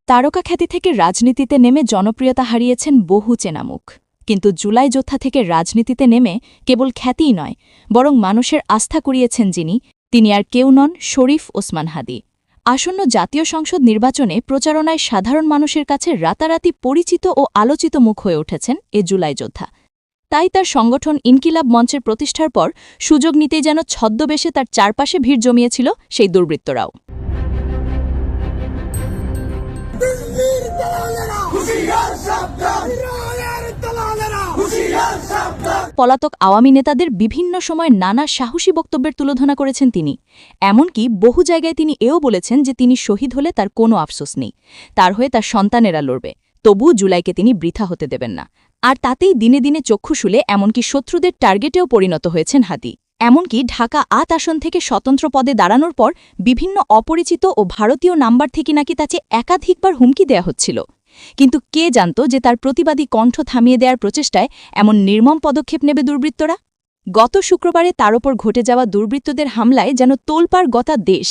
তারকা খ্যাতি থেকে রাজনীতিতে নেমে জনপ্রিয়তা হারিয়েছেন বহু চেনা মুখ, কিন্তু জুলাই যোদ্ধা থেকে রাজনীতিতে নেমে কেবল খ্যাতিই নয়, বরং মানুষের আস্থা কুড়িয়েছেন যিনি, তিনি আর কেউ নন শরীফ ওসমান হাদী। আসন্ন জাতীয় সংসদ নির্বাচনে প্রচারণায় সাধারণ মানুষের কাছে রাতারাতি পরিচিত ও আলোচিত মুখ হয়ে উঠেছেন এ জুলাই যোদ্ধা। তাই তার সংগঠন ইনকিলাব মঞ্চের প্রতিষ্ঠার পর সুযোগ নিতেই যেন ছদ্মবেশে তার চারপাশে ভিড় জমিয়েছিল সেই দুর্বৃত্তরাও। পলাতক আওয়ামী নেতাদের বিভিন্ন সময় নানা সাহসী বক্তব্যের তুলোধনা করেছেন তিনি। এমনকি বহু জায়গায় তিনি এও বলেছেন যে তিনি শহীদ হলে তার কোনো আফসোস নেই, তার হয়ে তার সন্তানেরা লড়বে, তবু জুলাইকে তিনি বৃথা হতে দেবেন না। আর তাতেই দিনে দিনে চক্ষু শুলে এমনকি শত্রুদের টার্গেটেও পরিণত হয়েছেন হাদী। এমনকি ঢাকা ৮ আসন থেকে স্বতন্ত্র পদে দাঁড়ানোর পর বিভিন্ন অপরিচিত ও ভারতীয় নাম্বার থেকে নাকি তাকে একাধিকবার হুমকি দেয়া হচ্ছিল। কিন্তু কে জানত যে তার প্রতিবাদী কণ্ঠ থামিয়ে দেওয়ার প্রচেষ্টায় এমন নির্মম পদক্ষেপ নেবে দুর্বৃত্তরা? গত শুক্রবারে তার ওপর ঘটে যাওয়া দুর্বৃত্তদের হামলায় যেন তোলপাড় গোটা দেশ।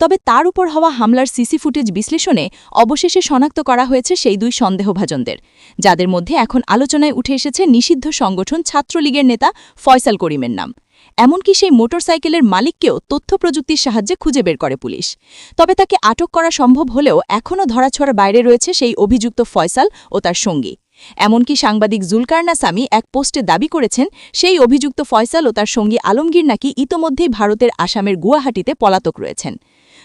তবে তার উপর হওয়া হামলার সিসি ফুটেজ বিশ্লেষণে অবশেষে শনাক্ত করা হয়েছে সেই দুই সন্দেহভাজনদের, যাদের মধ্যে এখন আলোচনায় উঠে এসেছে নিষিদ্ধ সংগঠন ছাত্রলীগের নেতা ফয়সাল করিমের নাম। এমনকি সেই মোটরসাইকেলের মালিককেও তথ্য প্রযুক্তির সাহায্যে খুঁজে বের করে পুলিশ। তবে তাকে আটক করা সম্ভব হলেও এখনও ধরাছোঁয়ার বাইরে রয়েছে সেই অভিযুক্ত ফয়সাল ও তার সঙ্গী। এমনকি সাংবাদিক জুলকারনা সামি এক পোস্টে দাবি করেছেন সেই অভিযুক্ত ফয়সাল ও তার সঙ্গী আলমগীর নাকি ইতোমধ্যেই ভারতের আসামের গুয়াহাটিতে পলাতক রয়েছেন।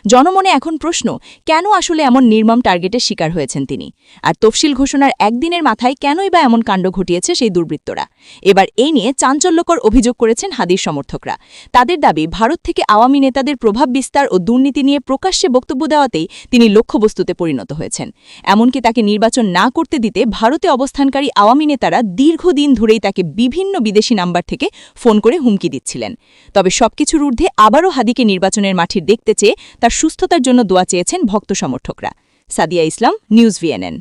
জনমনে এখন প্রশ্ন, কেন আসলে এমন নির্মম টার্গেটের শিকার হয়েছেন তিনি? আর তফসিল ঘোষণার একদিনের মাথায় কেনই বা এমন কাণ্ড ঘটিয়েছে সেই দুর্বৃত্তরা? এবার এই নিয়ে চাঞ্চল্যকর অভিযোগ করেছেন হাদীর সমর্থকরা। তাদের দাবি, ভারত থেকে আওয়ামী নেতাদের প্রভাব বিস্তার ও দুর্নীতি নিয়ে প্রকাশ্যে বক্তব্য দেওয়াতেই তিনি লক্ষ্যবস্তুতে পরিণত হয়েছেন। এমনকি তাকে নির্বাচন না করতে দিতে ভারতে অবস্থানকারী আওয়ামী নেতারা দীর্ঘদিন ধরেই তাকে বিভিন্ন বিদেশি নাম্বার থেকে ফোন করে হুমকি দিচ্ছিলেন। তবে সবকিছুর ঊর্ধ্বে আবারও হাদীকে নির্বাচনের মাঠে দেখতে চেয়ে তার সুস্থতার জন্য দোয়া চেয়েছেন ভক্ত সমর্থকরা। সাদিয়া ইসলাম, নিউজ ভিএনএন।